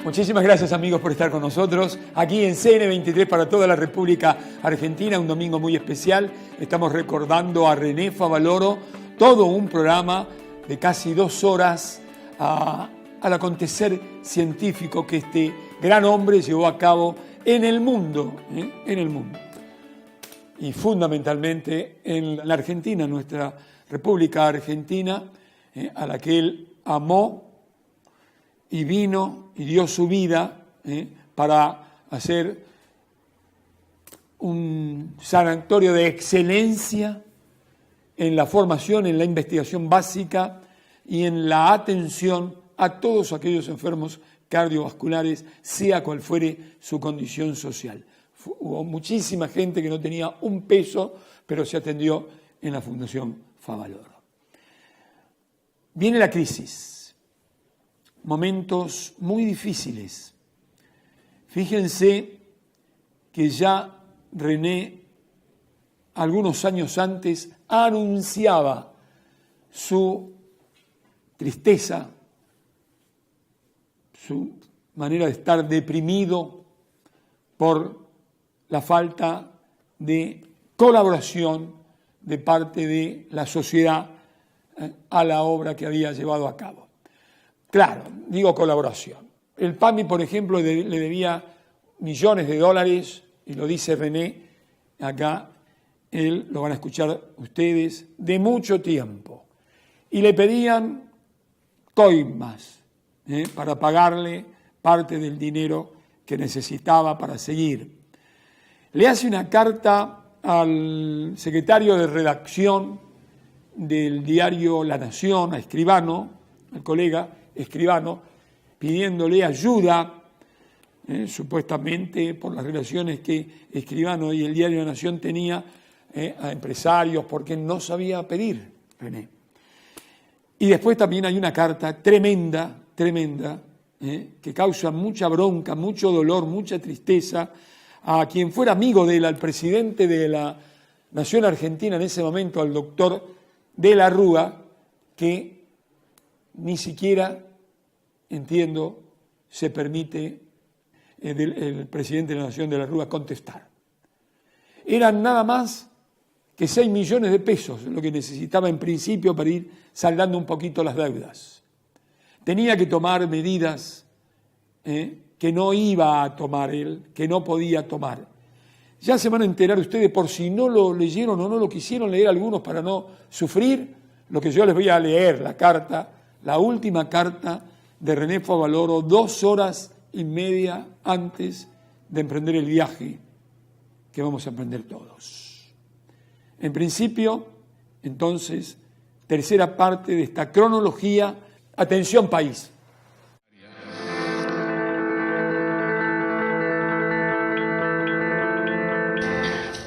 Muchísimas gracias, amigos, por estar con nosotros aquí en CN23 para toda la República Argentina, un domingo muy especial. Estamos recordando a René Favaloro, todo un programa de casi 2 horas al acontecer científico que este gran hombre llevó a cabo en el mundo, y fundamentalmente en la Argentina, nuestra República Argentina, a la que él amó y vino y dio su vida para hacer un sanatorio de excelencia en la formación, en la investigación básica y en la atención a todos aquellos enfermos cardiovasculares, sea cual fuere su condición social. Hubo muchísima gente que no tenía un peso, pero se atendió en la Fundación Favaloro. Viene la crisis, momentos muy difíciles. Fíjense que ya René, algunos años antes, anunciaba su tristeza, su manera de estar deprimido por la falta de colaboración de parte de la sociedad a la obra que había llevado a cabo. Claro, digo colaboración. El PAMI, por ejemplo, le debía millones de dólares, y lo dice René, acá él lo van a escuchar ustedes, de mucho tiempo. Y le pedían coimas para pagarle parte del dinero que necesitaba para seguir. Le hace una carta al secretario de redacción del diario La Nación, a Escribano, al colega Escribano, pidiéndole ayuda, supuestamente por las relaciones que Escribano y el diario La Nación tenía a empresarios, porque no sabía pedir, René. Y después también hay una carta tremenda, que causa mucha bronca, mucho dolor, mucha tristeza, a quien fuera amigo de él, al presidente de la Nación Argentina en ese momento, al doctor de la Rúa, que ni siquiera, entiendo, se permite el presidente de la Nación de la Rúa contestar. Eran nada más que 6 millones de pesos lo que necesitaba en principio para ir saldando un poquito las deudas. Tenía que tomar medidas que no iba a tomar él, que no podía tomar. Ya se van a enterar ustedes, por si no lo leyeron o no lo quisieron leer algunos para no sufrir, lo que yo les voy a leer, la carta, la última carta de René Favaloro, 2 horas y media antes de emprender el viaje que vamos a emprender todos. En principio, entonces, tercera parte de esta cronología. Atención, país.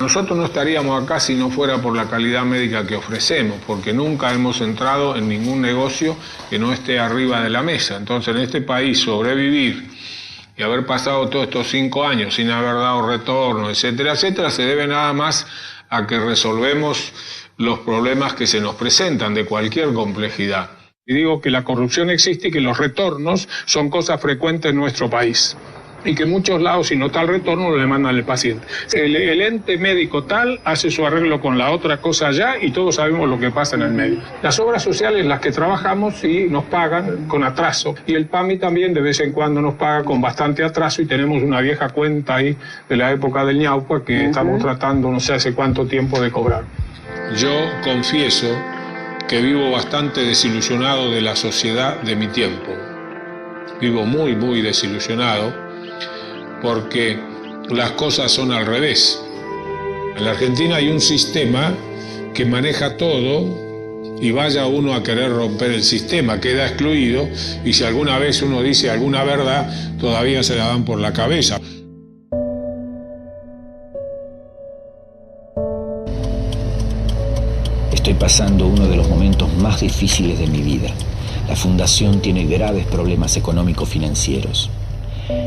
Nosotros no estaríamos acá si no fuera por la calidad médica que ofrecemos, porque nunca hemos entrado en ningún negocio que no esté arriba de la mesa. Entonces, en este país, sobrevivir y haber pasado todos estos 5 años sin haber dado retorno, etcétera, etcétera, se debe nada más a que resolvemos los problemas que se nos presentan de cualquier complejidad. Y digo que la corrupción existe y que los retornos son cosas frecuentes en nuestro país. Y que en muchos lados, si no está el retorno, le mandan al paciente. El ente médico tal hace su arreglo con la otra cosa allá y todos sabemos lo que pasa en el medio. Las obras sociales en las que trabajamos sí nos pagan con atraso. Y el PAMI también de vez en cuando nos paga con bastante atraso y tenemos una vieja cuenta ahí de la época del ñaupa que estamos tratando no sé hace cuánto tiempo de cobrar. Yo confieso que vivo bastante desilusionado de la sociedad de mi tiempo. Vivo muy, muy desilusionado porque las cosas son al revés. En la Argentina hay un sistema que maneja todo y vaya uno a querer romper el sistema, queda excluido y si alguna vez uno dice alguna verdad, todavía se la dan por la cabeza. Estoy pasando uno de los momentos más difíciles de mi vida. La Fundación tiene graves problemas económico-financieros.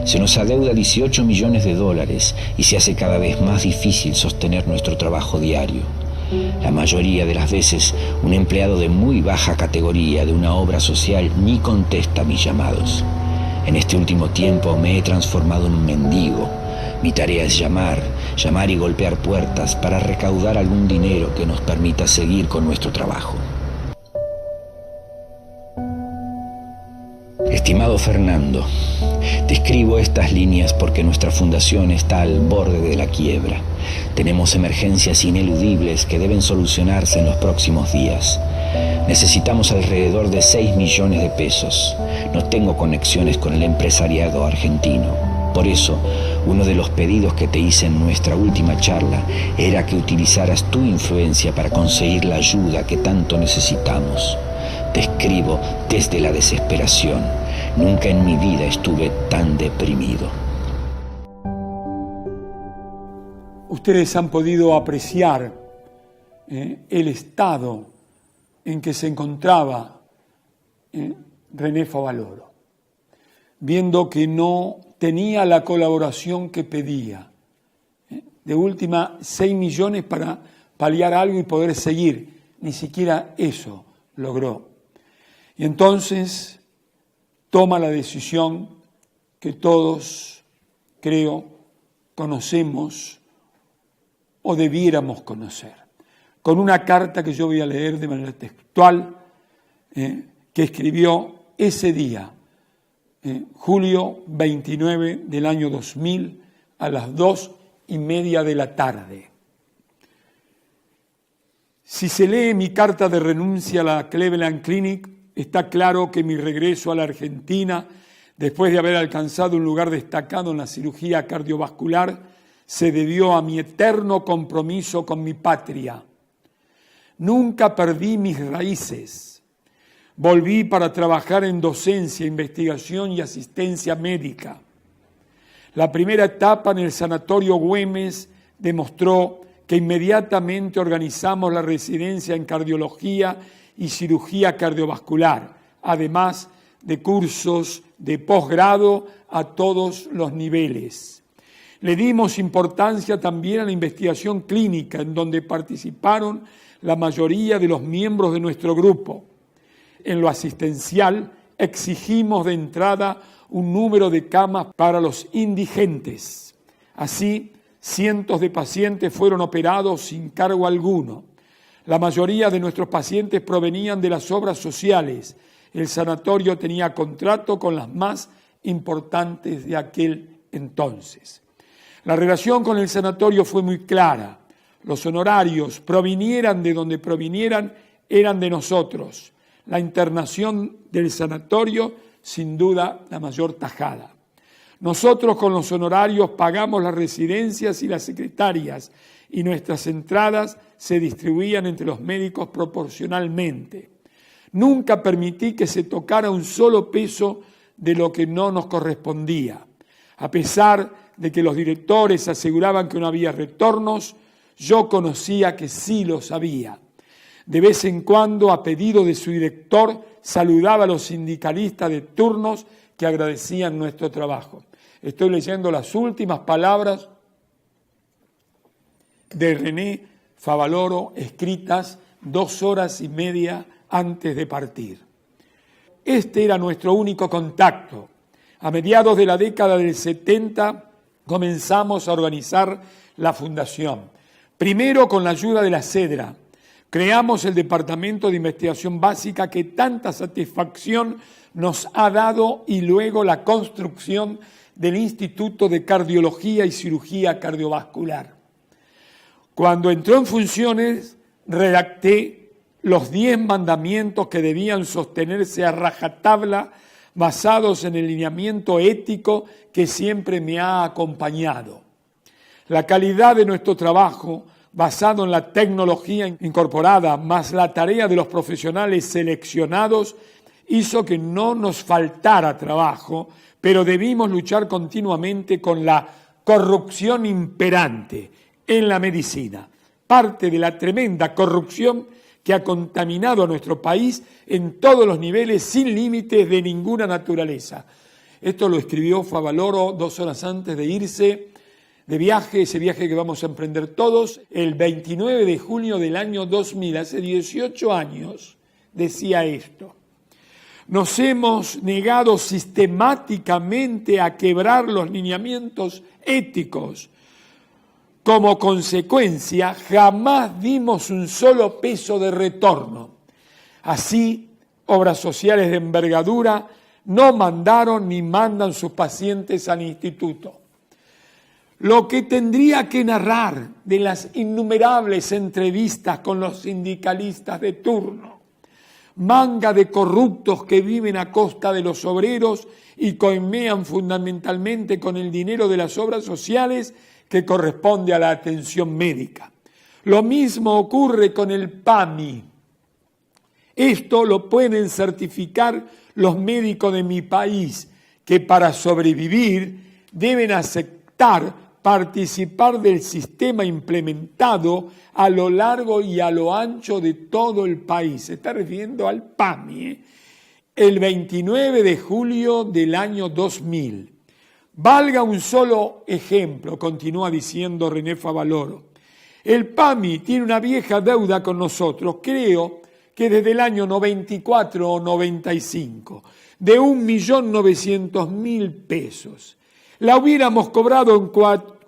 Se nos adeuda 18 millones de dólares y se hace cada vez más difícil sostener nuestro trabajo diario. La mayoría de las veces, un empleado de muy baja categoría de una obra social ni contesta mis llamados. En este último tiempo me he transformado en un mendigo. Mi tarea es llamar y golpear puertas para recaudar algún dinero que nos permita seguir con nuestro trabajo. Estimado Fernando, te escribo estas líneas porque nuestra fundación está al borde de la quiebra. Tenemos emergencias ineludibles que deben solucionarse en los próximos días. Necesitamos alrededor de 6 millones de pesos. No tengo conexiones con el empresariado argentino. Por eso, uno de los pedidos que te hice en nuestra última charla era que utilizaras tu influencia para conseguir la ayuda que tanto necesitamos. Te escribo desde la desesperación. Nunca en mi vida estuve tan deprimido. Ustedes han podido apreciar el estado en que se encontraba René Favaloro, viendo que no tenía la colaboración que pedía. De última, 6 millones para paliar algo y poder seguir. Ni siquiera eso logró. Y entonces toma la decisión que todos, creo, conocemos o debiéramos conocer, con una carta que yo voy a leer de manera textual, que escribió ese día, julio 29 del año 2000, a las 2:30 de la tarde. Si se lee mi carta de renuncia a la Cleveland Clinic, está claro que mi regreso a la Argentina, después de haber alcanzado un lugar destacado en la cirugía cardiovascular, se debió a mi eterno compromiso con mi patria. Nunca perdí mis raíces. Volví para trabajar en docencia, investigación y asistencia médica. La primera etapa en el Sanatorio Güemes demostró que inmediatamente organizamos la residencia en cardiología y cirugía cardiovascular, además de cursos de posgrado a todos los niveles. Le dimos importancia también a la investigación clínica, en donde participaron la mayoría de los miembros de nuestro grupo. En lo asistencial, exigimos de entrada un número de camas para los indigentes. Así, cientos de pacientes fueron operados sin cargo alguno. La mayoría de nuestros pacientes provenían de las obras sociales. El sanatorio tenía contrato con las más importantes de aquel entonces. La relación con el sanatorio fue muy clara. Los honorarios, provinieran de donde provinieran, eran de nosotros. La internación del sanatorio, sin duda, la mayor tajada. Nosotros con los honorarios pagamos las residencias y las secretarias, y nuestras entradas se distribuían entre los médicos proporcionalmente. Nunca permití que se tocara un solo peso de lo que no nos correspondía. A pesar de que los directores aseguraban que no había retornos, yo conocía que sí los había. De vez en cuando, a pedido de su director, saludaba a los sindicalistas de turnos que agradecían nuestro trabajo. Estoy leyendo las últimas palabras de René Favaloro, escritas 2 horas y media antes de partir. Este era nuestro único contacto. A mediados de la década del 70 comenzamos a organizar la fundación. Primero con la ayuda de la Cedra. Creamos el Departamento de Investigación Básica que tanta satisfacción nos ha dado, y luego la construcción del Instituto de Cardiología y Cirugía Cardiovascular. Cuando entró en funciones, redacté los 10 mandamientos que debían sostenerse a rajatabla, basados en el lineamiento ético que siempre me ha acompañado. La calidad de nuestro trabajo, basado en la tecnología incorporada, más la tarea de los profesionales seleccionados, hizo que no nos faltara trabajo, pero debimos luchar continuamente con la corrupción imperante en la medicina, parte de la tremenda corrupción que ha contaminado a nuestro país en todos los niveles, sin límites de ninguna naturaleza. Esto lo escribió Favaloro 2 horas antes de irse de viaje, ese viaje que vamos a emprender todos, el 29 de junio del año 2000, hace 18 años, decía esto: Nos hemos negado sistemáticamente a quebrar los lineamientos éticos. Como consecuencia, jamás dimos un solo peso de retorno. Así, obras sociales de envergadura no mandaron ni mandan sus pacientes al instituto. Lo que tendría que narrar de las innumerables entrevistas con los sindicalistas de turno, manga de corruptos que viven a costa de los obreros y coimean fundamentalmente con el dinero de las obras sociales que corresponde a la atención médica. Lo mismo ocurre con el PAMI. Esto lo pueden certificar los médicos de mi país, que para sobrevivir deben aceptar participar del sistema implementado a lo largo y a lo ancho de todo el país. Se está refiriendo al PAMI, el 29 de julio del año 2000. Valga un solo ejemplo, continúa diciendo René Favaloro. El PAMI tiene una vieja deuda con nosotros, creo que desde el año 94 o 95, de 1.900.000 pesos. La hubiéramos cobrado en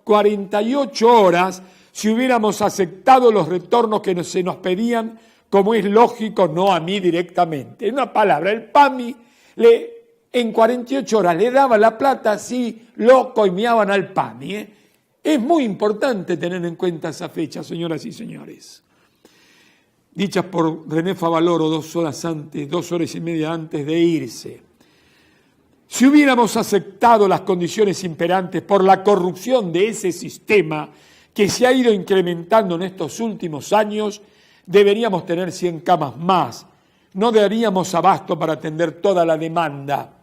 48 horas si hubiéramos aceptado los retornos que se nos pedían, como es lógico, no a mí directamente. En una palabra, el PAMI en 48 horas le daba la plata si lo coimeaban al PAMI. Es muy importante tener en cuenta esa fecha, señoras y señores. Dichas por René Favaloro 2 horas y media antes de irse. Si hubiéramos aceptado las condiciones imperantes por la corrupción de ese sistema que se ha ido incrementando en estos últimos años, deberíamos tener 100 camas más. No daríamos abasto para atender toda la demanda.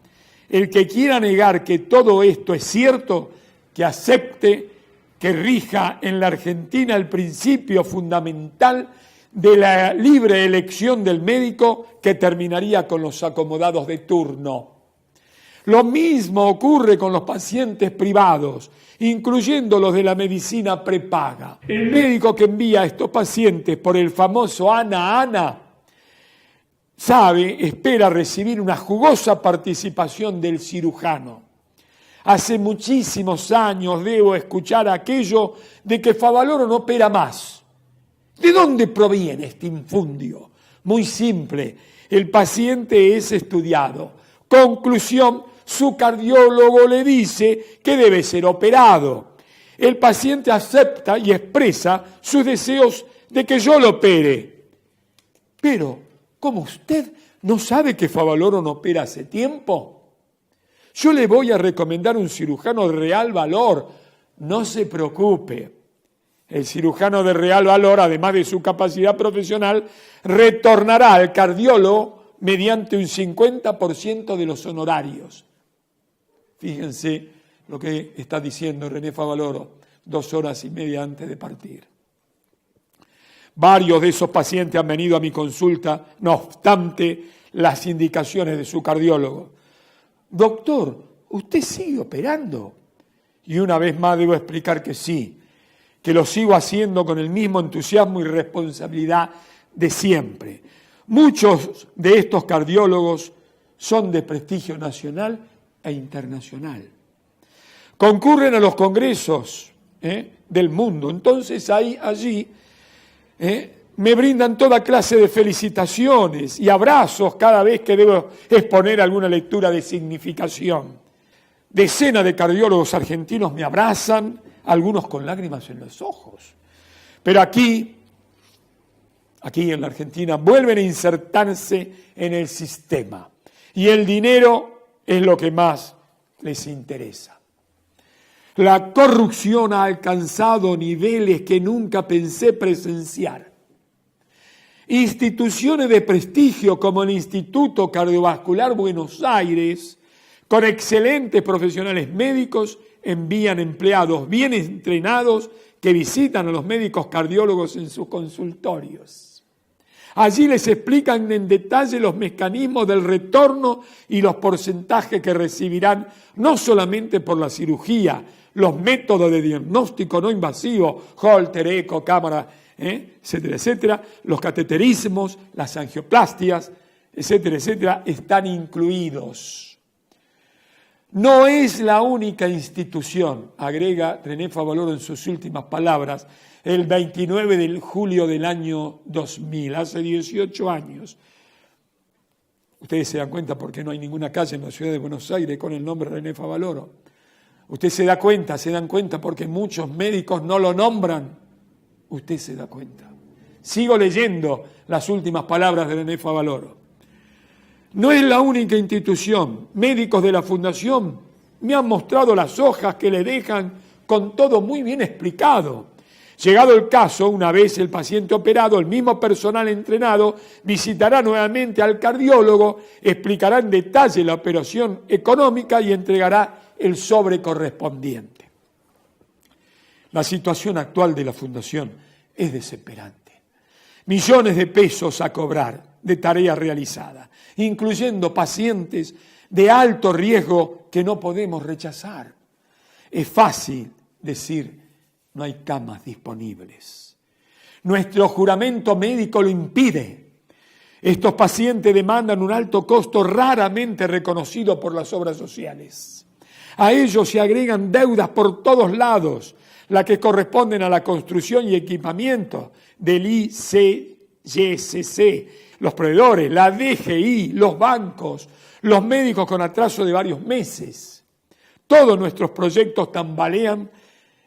El que quiera negar que todo esto es cierto, que acepte que rija en la Argentina el principio fundamental de la libre elección del médico, que terminaría con los acomodados de turno. Lo mismo ocurre con los pacientes privados, incluyendo los de la medicina prepaga. El médico que envía a estos pacientes por el famoso ANA espera recibir una jugosa participación del cirujano. Hace muchísimos años debo escuchar aquello de que Favaloro no opera más. ¿De dónde proviene este infundio? Muy simple, el paciente es estudiado. Conclusión, su cardiólogo le dice que debe ser operado. El paciente acepta y expresa sus deseos de que yo lo opere. Pero, ¿cómo usted no sabe que Favaloro no opera hace tiempo? Yo le voy a recomendar un cirujano de real valor. No se preocupe. El cirujano de real valor, además de su capacidad profesional, retornará al cardiólogo mediante un 50% de los honorarios. Fíjense lo que está diciendo René Favaloro 2 horas y media antes de partir. Varios de esos pacientes han venido a mi consulta, no obstante las indicaciones de su cardiólogo. Doctor, ¿usted sigue operando? Y una vez más debo explicar que sí, que lo sigo haciendo con el mismo entusiasmo y responsabilidad de siempre. Muchos de estos cardiólogos son de prestigio nacional e internacional. Concurren a los congresos del mundo. Entonces allí me brindan toda clase de felicitaciones y abrazos cada vez que debo exponer alguna lectura de significación. Decenas de cardiólogos argentinos me abrazan, algunos con lágrimas en los ojos. Pero aquí en la Argentina, vuelven a insertarse en el sistema. Y el dinero es lo que más les interesa. La corrupción ha alcanzado niveles que nunca pensé presenciar. Instituciones de prestigio como el Instituto Cardiovascular Buenos Aires, con excelentes profesionales médicos, envían empleados bien entrenados que visitan a los médicos cardiólogos en sus consultorios. Allí les explican en detalle los mecanismos del retorno y los porcentajes que recibirán, no solamente por la cirugía, los métodos de diagnóstico no invasivo, Holter, eco, cámara, etcétera, etcétera, los cateterismos, las angioplastias, etcétera, etcétera, están incluidos. No es la única institución, agrega René Favaloro en sus últimas palabras, el 29 de julio del año 2000, hace 18 años. Ustedes se dan cuenta porque no hay ninguna calle en la ciudad de Buenos Aires con el nombre René Favaloro. Usted se dan cuenta porque muchos médicos no lo nombran. Usted se da cuenta. Sigo leyendo las últimas palabras de René Favaloro. No es la única institución. Médicos de la Fundación me han mostrado las hojas que le dejan con todo muy bien explicado. Llegado el caso, una vez el paciente operado, el mismo personal entrenado visitará nuevamente al cardiólogo, explicará en detalle la operación económica y entregará el sobre correspondiente. La situación actual de la Fundación es desesperante. Millones de pesos a cobrar de tarea realizada, incluyendo pacientes de alto riesgo que no podemos rechazar. Es fácil decir, no hay camas disponibles. Nuestro juramento médico lo impide. Estos pacientes demandan un alto costo raramente reconocido por las obras sociales. A ellos se agregan deudas por todos lados, las que corresponden a la construcción y equipamiento del ICGCC, los proveedores, la DGI, los bancos, los médicos con atraso de varios meses. Todos nuestros proyectos tambalean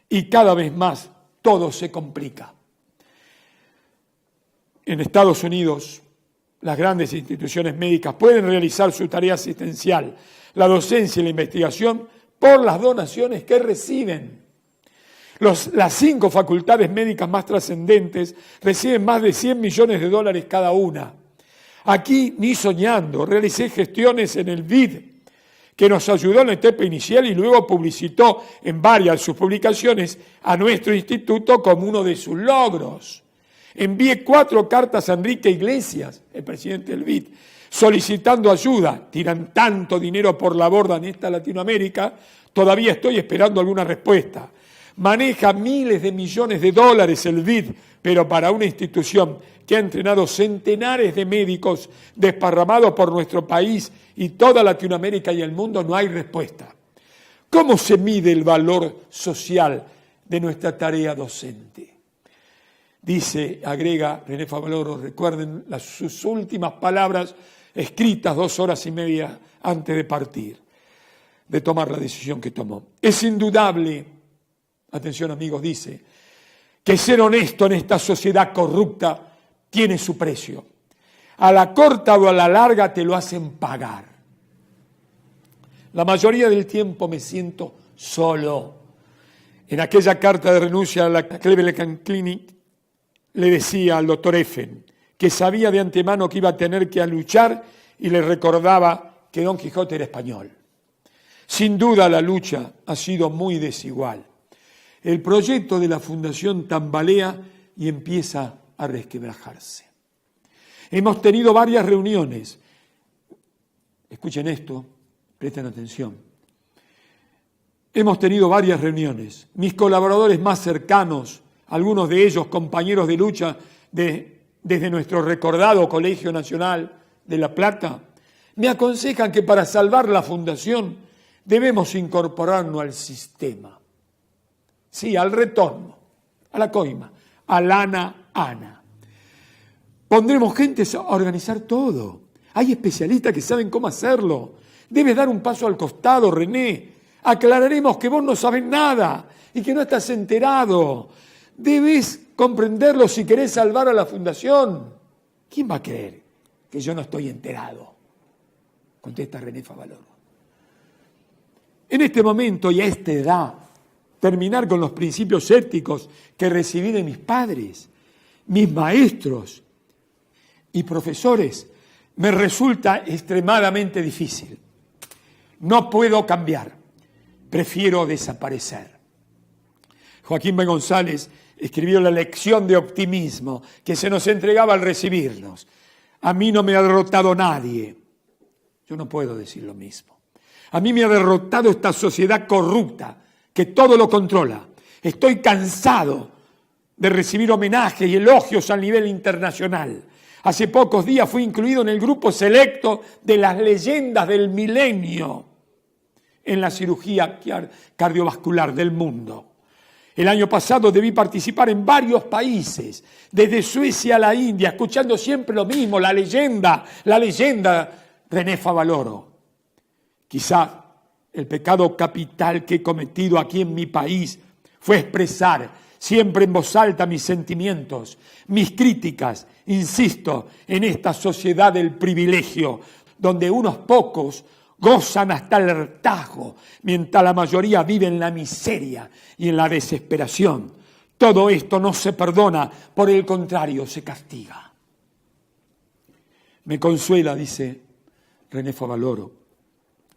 y cada vez más todo se complica. En Estados Unidos, las grandes instituciones médicas pueden realizar su tarea asistencial, la docencia y la investigación por las donaciones que reciben. Las 5 facultades médicas más trascendentes reciben más de $100 millones cada una. Aquí, ni soñando, realicé gestiones en el BID, que nos ayudó en la etapa inicial y luego publicitó en varias de sus publicaciones a nuestro instituto como uno de sus logros. Envié 4 cartas a Enrique Iglesias, el presidente del BID, solicitando ayuda. Tiran tanto dinero por la borda en esta Latinoamérica, todavía estoy esperando alguna respuesta. Maneja miles de millones de dólares el BID, pero para una institución que ha entrenado centenares de médicos desparramados por nuestro país y toda Latinoamérica y el mundo, no hay respuesta. ¿Cómo se mide el valor social de nuestra tarea docente? Dice, agrega René Favaloro, recuerden sus últimas palabras escritas 2 horas y media antes de partir, de tomar la decisión que tomó. Es indudable, atención amigos, dice, que ser honesto en esta sociedad corrupta tiene su precio. A la corta o a la larga te lo hacen pagar. La mayoría del tiempo me siento solo. En aquella carta de renuncia a la Cleveland Clinic le decía al doctor Effen que sabía de antemano que iba a tener que luchar y le recordaba que Don Quijote era español. Sin duda la lucha ha sido muy desigual. El proyecto de la Fundación tambalea y empieza a resquebrajarse. Hemos tenido varias reuniones. Escuchen esto, presten atención. Hemos tenido varias reuniones. Mis colaboradores más cercanos, algunos de ellos compañeros de lucha desde nuestro recordado Colegio Nacional de La Plata, me aconsejan que para salvar la Fundación debemos incorporarnos al sistema. Sí, al retorno, a la coima, al ana. Pondremos gente a organizar todo. Hay especialistas que saben cómo hacerlo. Debes dar un paso al costado, René. Aclararemos que vos no sabés nada y que no estás enterado. Debes comprenderlo si querés salvar a la Fundación. ¿Quién va a creer que yo no estoy enterado? Contesta René Favaloro. En este momento y a esta edad, terminar con los principios éticos que recibí de mis padres, mis maestros y profesores, me resulta extremadamente difícil. No puedo cambiar, prefiero desaparecer. Joaquín B. González escribió la lección de optimismo que se nos entregaba al recibirnos. A mí no me ha derrotado nadie. Yo no puedo decir lo mismo. A mí me ha derrotado esta sociedad corrupta que todo lo controla. Estoy cansado de recibir homenajes y elogios a nivel internacional. Hace pocos días fui incluido en el grupo selecto de las leyendas del milenio en la cirugía cardiovascular del mundo. El año pasado debí participar en varios países, desde Suecia a la India, escuchando siempre lo mismo, la leyenda, René Favaloro. Quizá el pecado capital que he cometido aquí en mi país fue expresar siempre en voz alta mis sentimientos, mis críticas, insisto, en esta sociedad del privilegio, donde unos pocos gozan hasta el hartazgo, mientras la mayoría vive en la miseria y en la desesperación. Todo esto no se perdona, por el contrario, se castiga. Me consuela, dice René Favaloro,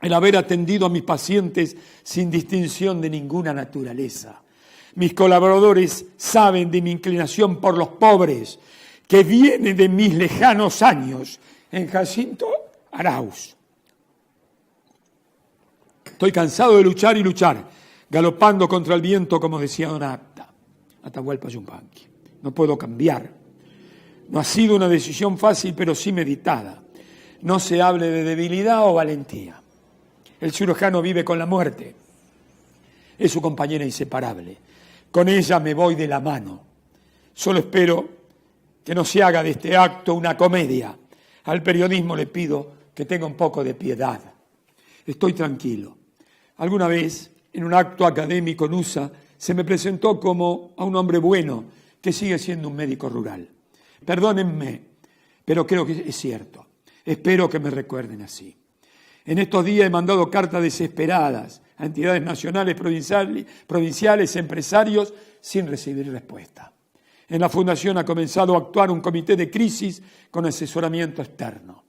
el haber atendido a mis pacientes sin distinción de ninguna naturaleza. Mis colaboradores saben de mi inclinación por los pobres, que viene de mis lejanos años en Jacinto Arauz. Estoy cansado de luchar y luchar, galopando contra el viento, como decía Don Atahualpa Yupanqui. No puedo cambiar. No ha sido una decisión fácil, pero sí meditada. No se hable de debilidad o valentía. El cirujano vive con la muerte. Es su compañera inseparable. Con ella me voy de la mano. Solo espero que no se haga de este acto una comedia. Al periodismo le pido que tenga un poco de piedad. Estoy tranquilo. Alguna vez, en un acto académico en USA, se me presentó como a un hombre bueno que sigue siendo un médico rural. Perdónenme, pero creo que es cierto. Espero que me recuerden así. En estos días he mandado cartas desesperadas a entidades nacionales, provinciales, empresarios, sin recibir respuesta. En la Fundación ha comenzado a actuar un comité de crisis con asesoramiento externo.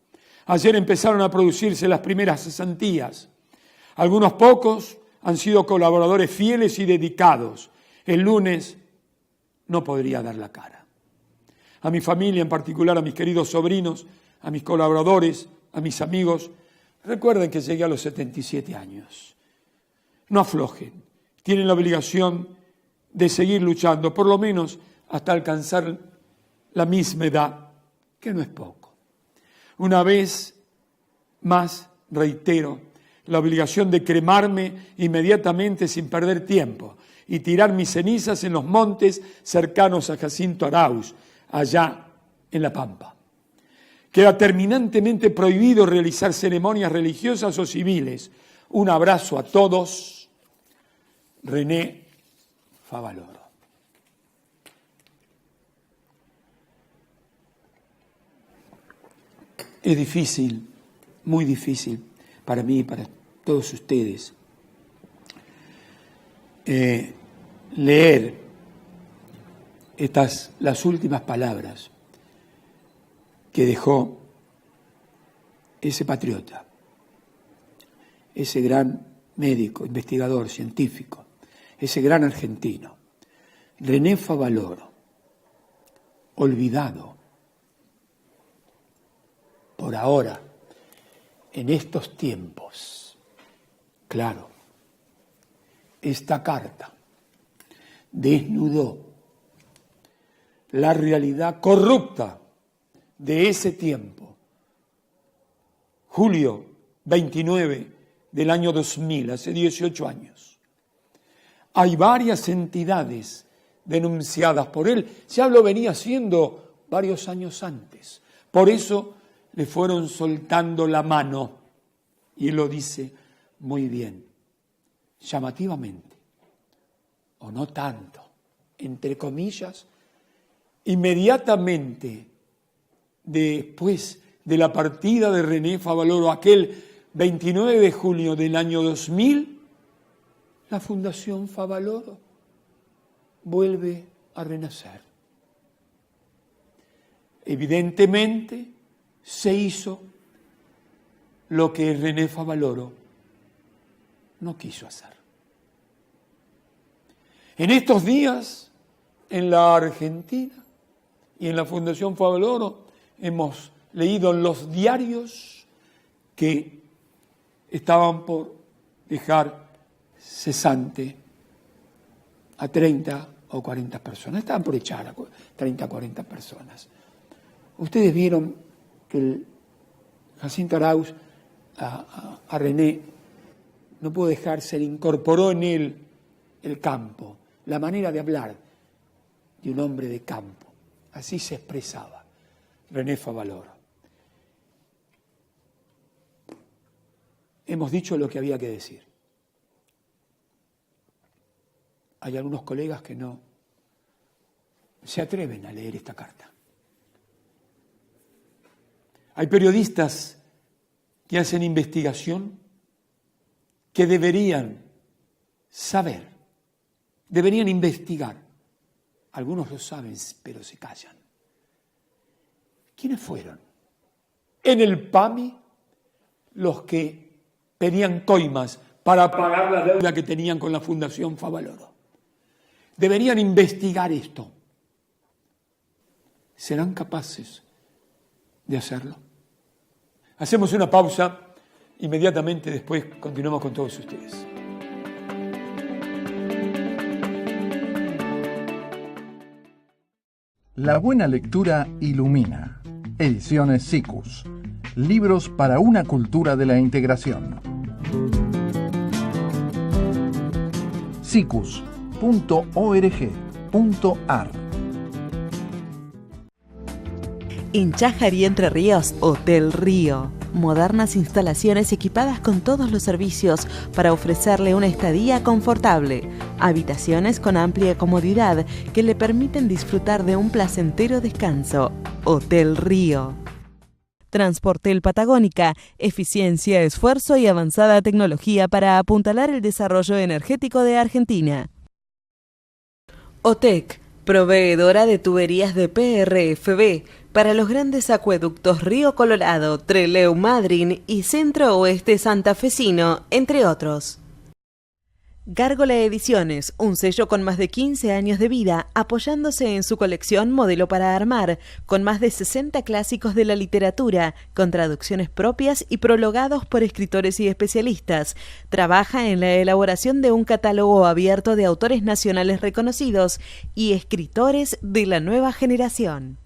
Ayer empezaron a producirse las primeras cesantías. Algunos pocos han sido colaboradores fieles y dedicados. El lunes no podría dar la cara. A mi familia, en particular a mis queridos sobrinos, a mis colaboradores, a mis amigos, recuerden que llegué a los 77 años. No aflojen, tienen la obligación de seguir luchando, por lo menos hasta alcanzar la misma edad, que no es poco. Una vez más, reitero, la obligación de cremarme inmediatamente sin perder tiempo y tirar mis cenizas en los montes cercanos a Jacinto Arauz, allá en La Pampa. Queda terminantemente prohibido realizar ceremonias religiosas o civiles. Un abrazo a todos. René Favaloro. Es difícil, muy difícil para mí y para todos ustedes leer las últimas palabras que dejó ese patriota, ese gran médico, investigador, científico, ese gran argentino, René Favaloro, olvidado por ahora, en estos tiempos. Claro, esta carta desnudó la realidad corrupta de ese tiempo. Julio 29 del año 2000, hace 18 años. Hay varias entidades denunciadas por él. Ya lo venía haciendo varios años antes. Por eso le fueron soltando la mano. Y él lo dice muy bien, llamativamente, o no tanto, entre comillas, inmediatamente después de la partida de René Favaloro, aquel 29 de junio del año 2000, la Fundación Favaloro vuelve a renacer. Evidentemente se hizo lo que René Favaloro no quiso hacer. En estos días, en la Argentina y en la Fundación Favaloro, hemos leído en los diarios que estaban por dejar cesante a 30 o 40 personas. Estaban por echar a 30 o 40 personas. Ustedes vieron que el Jacinto Arauz a René no pudo dejar, se le incorporó en él el campo, la manera de hablar de un hombre de campo. Así se expresaba René Favaloro. Hemos dicho lo que había que decir. Hay algunos colegas que no se atreven a leer esta carta. Hay periodistas que hacen investigación que deberían saber, deberían investigar. Algunos lo saben, pero se callan. ¿Quiénes fueron? En el PAMI, los que pedían coimas para pagar la deuda que tenían con la Fundación Favaloro. Deberían investigar esto. ¿Serán capaces de hacerlo? Hacemos una pausa, inmediatamente después continuamos con todos ustedes. La buena lectura ilumina. Ediciones SICUS. Libros para una cultura de la integración. sicus.org.ar. En Chajarí, Entre Ríos, Hotel Río. Modernas instalaciones equipadas con todos los servicios para ofrecerle una estadía confortable. Habitaciones con amplia comodidad que le permiten disfrutar de un placentero descanso. Hotel Río. Transportel Patagónica, eficiencia, esfuerzo y avanzada tecnología para apuntalar el desarrollo energético de Argentina. OTEC, proveedora de tuberías de PRFB para los grandes acueductos Río Colorado, Trelew Madryn y Centro Oeste Santafesino, entre otros. Gárgola Ediciones, un sello con más de 15 años de vida, apoyándose en su colección Modelo para Armar, con más de 60 clásicos de la literatura, con traducciones propias y prologados por escritores y especialistas. Trabaja en la elaboración de un catálogo abierto de autores nacionales reconocidos y escritores de la nueva generación.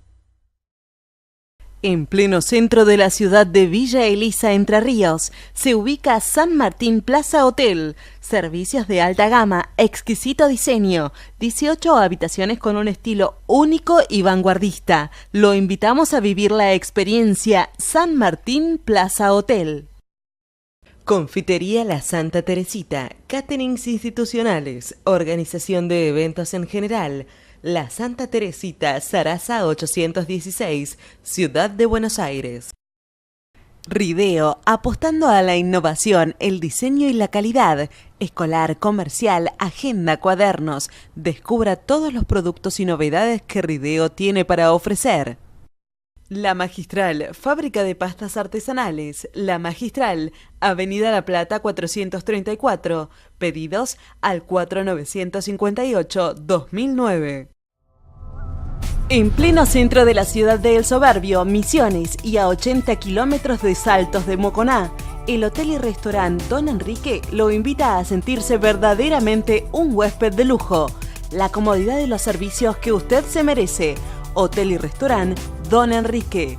En pleno centro de la ciudad de Villa Elisa, Entre Ríos, se ubica San Martín Plaza Hotel. Servicios de alta gama, exquisito diseño, 18 habitaciones con un estilo único y vanguardista. Lo invitamos a vivir la experiencia San Martín Plaza Hotel. Confitería La Santa Teresita, caterings institucionales, organización de eventos en general. La Santa Teresita, Sarasa 816, Ciudad de Buenos Aires. Rideo, apostando a la innovación, el diseño y la calidad. Escolar, comercial, agenda, cuadernos. Descubra todos los productos y novedades que Rideo tiene para ofrecer. La Magistral, fábrica de pastas artesanales. La Magistral, Avenida La Plata 434. Pedidos al 4958-2009. En pleno centro de la ciudad de El Soberbio, Misiones y a 80 kilómetros de Saltos de Moconá, el hotel y restaurante Don Enrique lo invita a sentirse verdaderamente un huésped de lujo. La comodidad de los servicios que usted se merece. Hotel y restaurante Don Enrique.